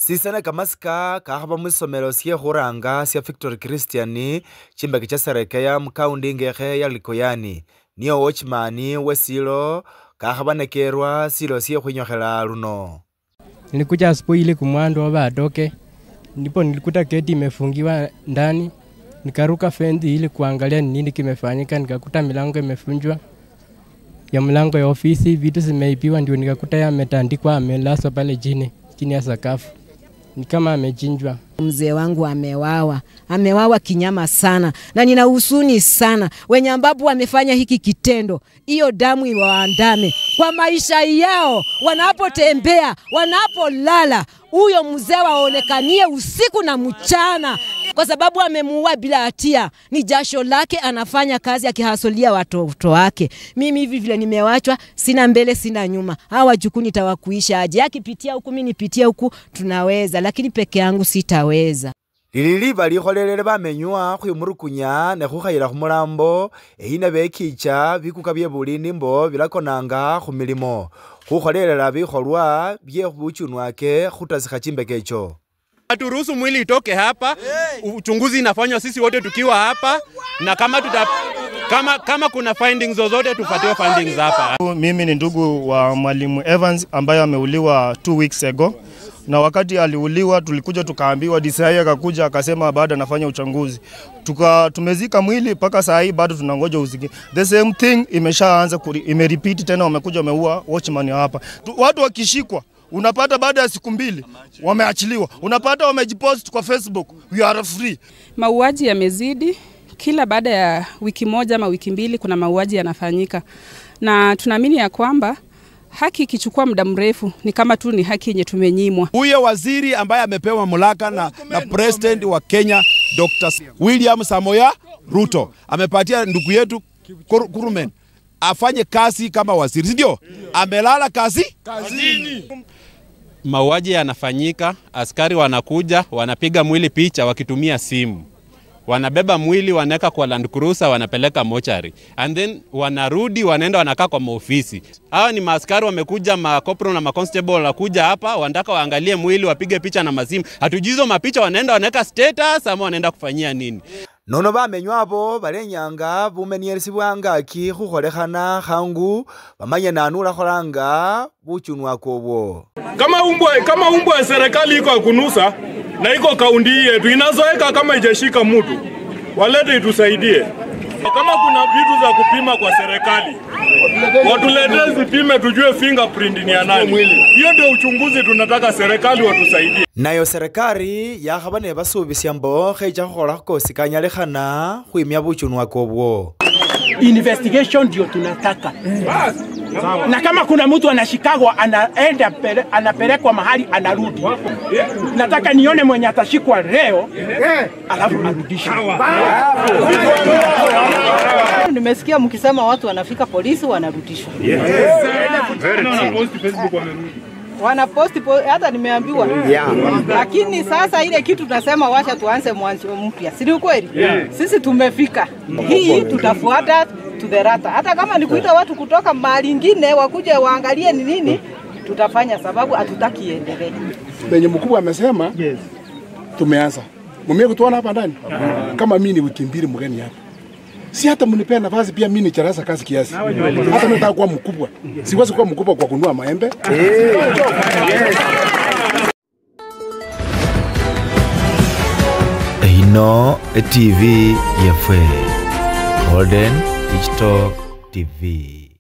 Sisana kamasika kahaba mwisomero siye khuranga siya Victory Christian chimbaki cha Serekeya mkaundi ngekhe ya Likoyani. Niyo watchman wesilo kahaba nekerwa silo siye khwinyokhela luno. Nilikuja asubuhi ile kumwando wa badoke. Ndipo nilikuta geti imefungiwa ndani. Nikaruka fence ili kuangalia nini kimefanyika, nikakuta milango imefunjwa. Ya mlango ya ofisi vitu zimeibiwa, ndio nikakuta yametandikwa amelaswa pale chini ya sakafu. Ni kama amechinjwa. Mzee wangu amewawa kinyama sana, na nina huzuni sana wenye ambapo wamefanya hiki kitendo. Hiyo damu iwaandame kwa maisha yao, wanapotembea, wanapolala. Huyo mzee waonekanie usiku na mchana, kwa sababu amemuua bila hatia. Ni jasho lake anafanya kazi akihasolia watoto wake. Mimi hivi vile nimewachwa, sina mbele sina nyuma. Hawa jukuu nitawakuisha aje? Akipitia huku mimi nipitia huku tunaweza, lakini peke yangu sitaweza. Lililiba likholelele bamenywa khuyumurukunya ne khukhayila khumulambo ehina bekicha bikuka bye bulindi mbo bilakonanga khumilimo khukholelela bikholwa bye buchunwake khutasikha chimbekecho. Haturuhusu mwili itoke hapa. Uchunguzi inafanywa sisi wote tukiwa hapa, na kama kuna findings zozote tupatiwe findings hapa. Mimi ni ndugu wa Mwalimu Evans ambaye ameuliwa 2 weeks ago. Na wakati aliuliwa tulikuja tukaambiwa DCI akakuja akasema baada anafanya uchunguzi. Tumezika mwili mpaka saa hii bado tunangoja uziki. The same thing imeshaanza imerepeat tena, wamekuja wameua watchman hapa. Watu wakishikwa unapata baada ya siku 2 wameachiliwa. Unapata wamejipost kwa Facebook, we are free. Mauaji yamezidi. Kila baada ya wiki moja ama wiki 2 kuna mauaji yanafanyika. Na tunaamini ya kwamba haki ikichukua muda mrefu ni kama tu ni haki yenye tumenyimwa. Huyo waziri ambaye amepewa mamlaka na president wa Kenya Dr. William Samoei Ruto amepatia ndugu yetu Kurumen afanye kazi kama waziri, ndio amelala kazini. Mauaji yanafanyika, askari wanakuja wanapiga mwili picha wakitumia simu. Wanabeba mwili wanaweka kwa Land Cruiser wanapeleka mochari, and then wanarudi wanaenda wanakaa kwa maofisi. Hawa ni maaskari wamekuja, makopro na maconstable wanakuja hapa wanataka waangalie mwili wapige picha na masimu. Hatujizo mapicha wanaenda wanaweka status ama wanaenda kufanyia nini. Nono bamenywa abo balenyanga bumenielisibwanga ki khukholekhana khangu bamanya nanula kholanga buchunwa kobwo. Kama umbwa ya serikali iko kunusa na iko kaundi yetu inazoeka, kama ijashika mtu walete itusaidie. Kama kuna vitu za kupima kwa serikali watuletee zipime tujue fingerprint ni ya nani. Hiyo ndio uchunguzi tunataka, serikali watusaidie. Nayo serikali yakhabane basubisya mbo khecha khukhola kosikanyalekhana khwimya buchunwa kobwo. Investigation ndio tunataka. Na kama kuna mtu anashikagwa anaenda anapelekwa mahali anarudi. Nataka nione mwenye atashikwa leo alafu arudishwe. Nimesikia mkisema watu wanafika polisi wanarudishwa. Wanapost hata nimeambiwa. Lakini sasa ile kitu tunasema wacha tuanze mwanzo mpya. Si ni kweli? Sisi tumefika. Hii tutafuata to the rata. Hata kama ni kuita watu kutoka mahali nyingine wakuje waangalie ni nini, tutafanya, sababu hatutaki iendelee. Benye mkubwa amesema, tumeanza. Mumie kutuona hapa ndani. Kama mimi ni wiki 2 mgeni hapa. Si hata mnipea nafasi pia mimi nicharaza kazi kiasi. Hata nataka kuwa mkubwa. Siwezi kuwa mkubwa kwa kununua maembe. Ino TV yefwe Golden Digital TV.